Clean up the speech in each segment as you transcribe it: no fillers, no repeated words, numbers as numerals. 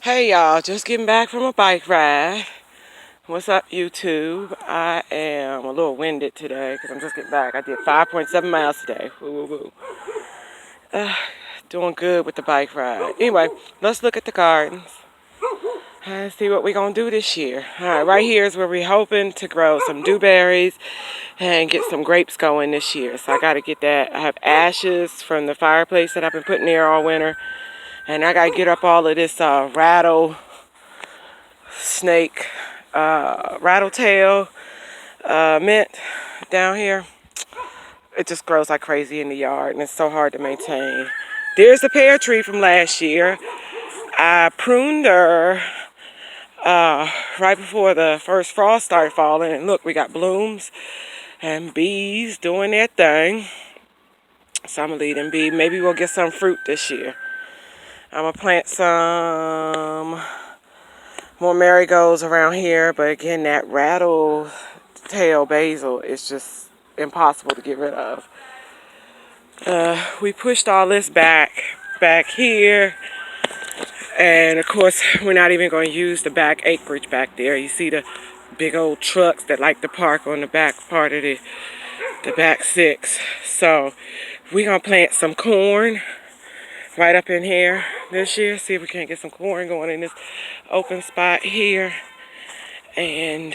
Hey y'all, just getting back from a bike ride. What's up, YouTube? I am a little winded today because I'm just getting back. I did 5.7 miles today. Woo, woo, woo. Doing good with the bike ride. Anyway, let's look at the gardens and see what we're going to do this year. All right, right here is where we're hoping to grow some dewberries and get some grapes going this year. So I got to get that. I have ashes from the fireplace that I've been putting there all winter. And I got to get up all of this rattlesnake, rattletail mint down here. It just grows like crazy in the yard, and it's so hard to maintain. There's the pear tree from last year. I pruned her right before the first frost started falling, and look, we got blooms and bees doing their thing. So I'm gonna leave them be. Maybe we'll get some fruit this year. I'm gonna plant some more marigolds around here, but again, that rattletail basil is just impossible to get rid of. We pushed all this back here, and of course we're not even going to use the back acreage back there. You see the big old trucks that like to park on the back part of the back six. So we're going to plant some corn right up in here this year. See if we can't get some corn going in this open spot here, and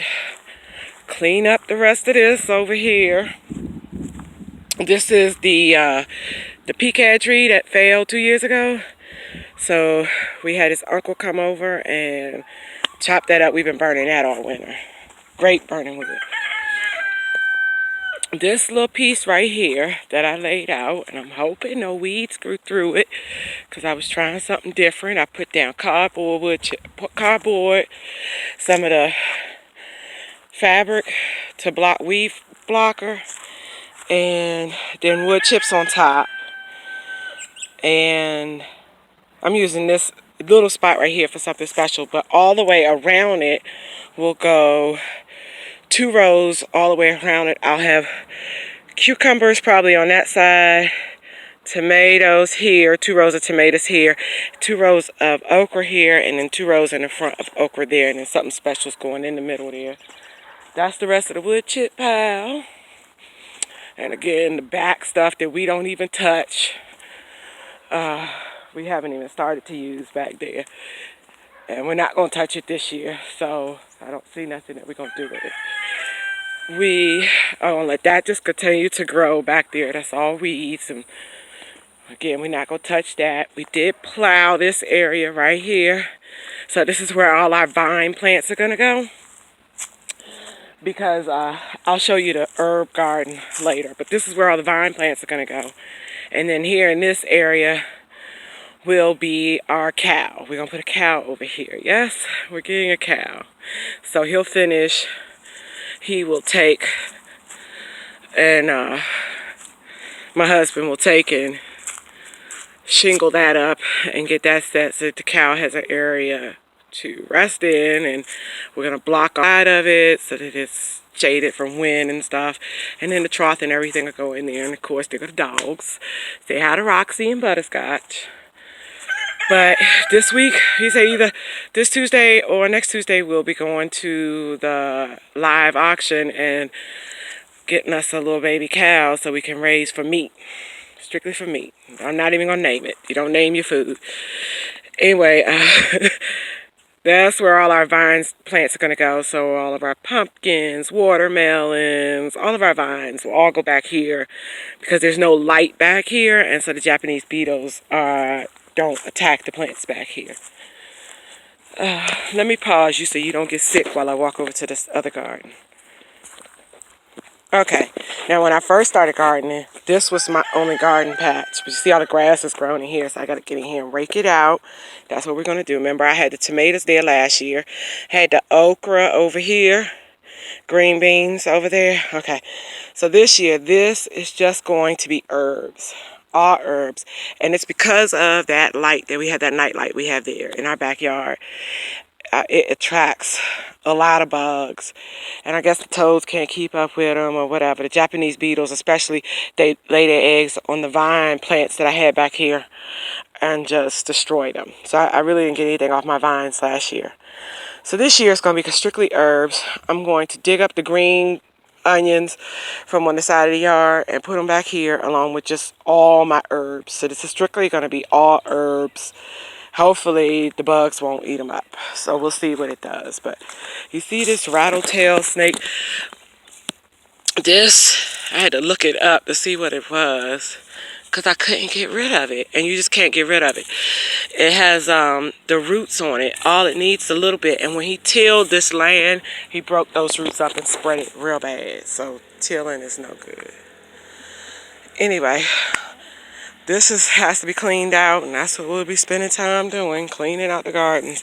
clean up the rest of this over here. This is the pecan tree that fell 2 years ago. So we had his uncle come over and chop that up. We've been burning that all winter. Great burning wood. This little piece right here that I laid out, and I'm hoping no weeds grew through it because I was trying something different. I put down cardboard, some of the fabric to block weed blocker, and then wood chips on top. And I'm using this little spot right here for something special, but all the way around it will go 2 rows all the way around it. I'll have cucumbers probably on that side, tomatoes here, 2 rows of tomatoes here, 2 rows of okra here, and then 2 rows in the front of okra there, and then something special is going in the middle there. That's the rest of the wood chip pile. And again, the back stuff that we don't even touch. We haven't even started to use back there. And we're not going to touch it this year. So I don't see nothing that we're going to do with it. We are going to let that just continue to grow back there. That's all weeds. And again, we're not going to touch that. We did plow this area right here. So this is where all our vine plants are going to go. Because I'll show you the herb garden later. But this is where all the vine plants are going to go. And then here in this area will be our cow. We're going to put a cow over here. Yes, we're getting a cow. So he'll finish. He will take, and my husband will take and shingle that up and get that set so that the cow has an area to rest in. And we're going to block the side of it so that it's shaded from wind and stuff. And then the trough and everything will go in there. And of course, they're the dogs. Say hi to Roxy and Butterscotch. But this week, he said either this Tuesday or next Tuesday, we'll be going to the live auction and getting us a little baby cow so we can raise for meat. Strictly for meat. I'm not even going to name it. You don't name your food. Anyway, that's where all our vines plants are going to go. So all of our pumpkins, watermelons, all of our vines will all go back here because there's no light back here. And so the Japanese beetles don't attack the plants back here. Let me pause you so you don't get sick while I walk over to this other garden. Okay, now when I first started gardening, this was my only garden patch. But you see all the grass is growing in here, so I got to get in here and rake it out. That's what we're going to do. Remember, I had the tomatoes there last year. Had the okra over here. Green beans over there. Okay, so this year, this is just going to be herbs. All herbs. And it's because of that light that we have, that night light we have there in our backyard. It attracts a lot of bugs, and I guess the toads can't keep up with them or whatever. The Japanese beetles especially, they lay their eggs on the vine plants that I had back here, and just destroyed them. So I really didn't get anything off my vines last year. So this year it's going to be strictly herbs. I'm going to dig up the green onions from on the side of the yard and put them back here along with just all my herbs. So this is strictly going to be all herbs. Hopefully the bugs won't eat them up. So we'll see what it does. But you see this rattletail snake? This, I had to look it up to see what it was, because I couldn't get rid of it. And you just can't get rid of it. It has the roots on it. All it needs a little bit. And when he tilled this land, he broke those roots up and spread it real bad. So tilling is no good. Anyway, this has to be cleaned out, and that's what we'll be spending time doing, cleaning out the gardens,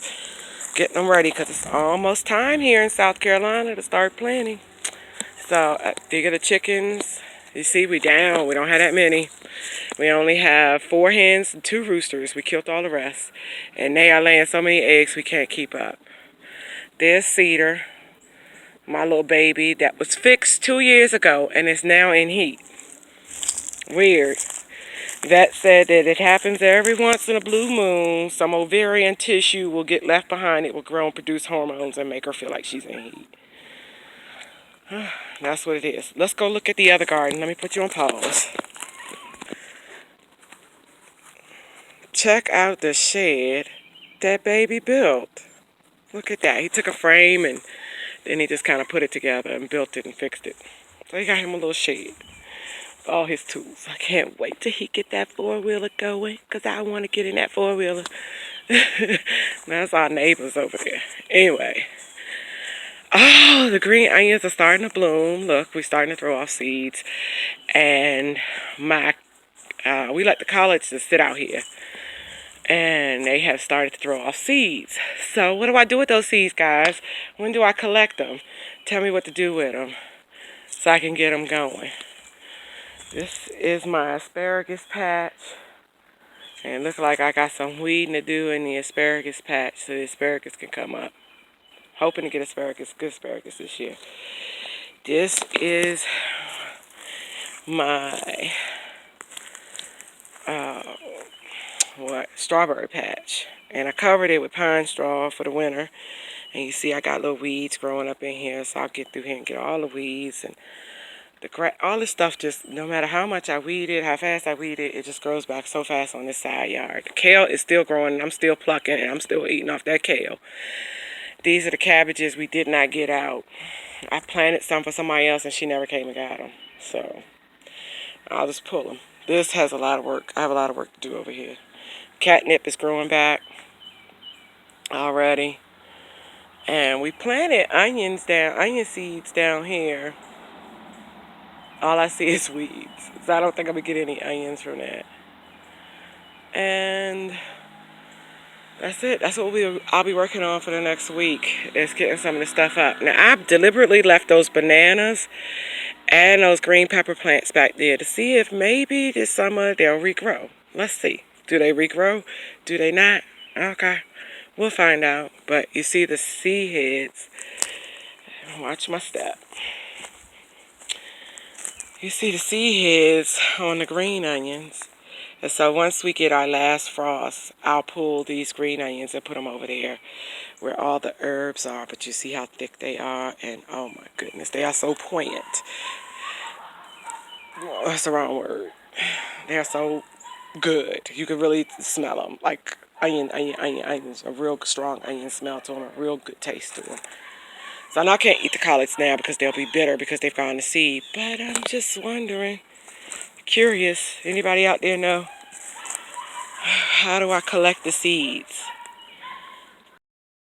getting them ready, because it's almost time here in South Carolina to start planting. So, these are the chickens. You see, we down. We don't have that many. We only have 4 hens and 2 roosters. We killed all the rest. And they are laying so many eggs we can't keep up. There's Cedar, my little baby that was fixed 2 years ago and is now in heat. Weird. Vet said that it happens every once in a blue moon. Some ovarian tissue will get left behind. It will grow and produce hormones and make her feel like she's in heat. That's what it is. Let's go look at the other garden. Let me put you on pause. Check out the shed that baby built. Look at that. He took a frame and then he just kind of put it together and built it and fixed it. So he got him a little shed. All his tools. I can't wait till he get that 4-wheeler going, because I want to get in that 4-wheeler. That's our neighbors over there. Anyway. Oh, the green onions are starting to bloom. Look, we're starting to throw off seeds. And we let the collards just sit out here. And they have started to throw off seeds. So what do I do with those seeds, guys? When do I collect them? Tell me what to do with them so I can get them going. This is my asparagus patch. And it looks like I got some weeding to do in the asparagus patch so the asparagus can come up. Hoping to get good asparagus this year. This is my strawberry patch. And I covered it with pine straw for the winter. And you see I got little weeds growing up in here. So I'll get through here and get all the weeds and all this stuff. Just no matter how much I weed it, how fast I weed it, it just grows back so fast on this side yard. The kale is still growing and I'm still plucking and I'm still eating off that kale. These are the cabbages we did not get out. I planted some for somebody else and she never came and got them. So I'll just pull them. This has a lot of work. I have a lot of work to do over here. Catnip is growing back already. And we planted onion seeds down here. All I see is weeds. So I don't think I'm going to get any onions from that. And that's it. That's what I'll be working on for the next week, is getting some of this stuff up. Now, I've deliberately left those bananas and those green pepper plants back there to see if maybe this summer they'll regrow. Let's see. Do they regrow? Do they not? Okay. We'll find out. But you see the seed heads. Watch my step. You see the seed heads on the green onions. And so once we get our last frost, I'll pull these green onions and put them over there where all the herbs are. But you see how thick they are. And oh my goodness, they are so poignant. Oh, that's the wrong word. They are so good. You can really smell them. Like onions. A real strong onion smell to them. A real good taste to them. So I can't eat the collards now because they'll be bitter because they've gone to seed. But I'm just wondering. Curious. Anybody out there know? How do I collect the seeds?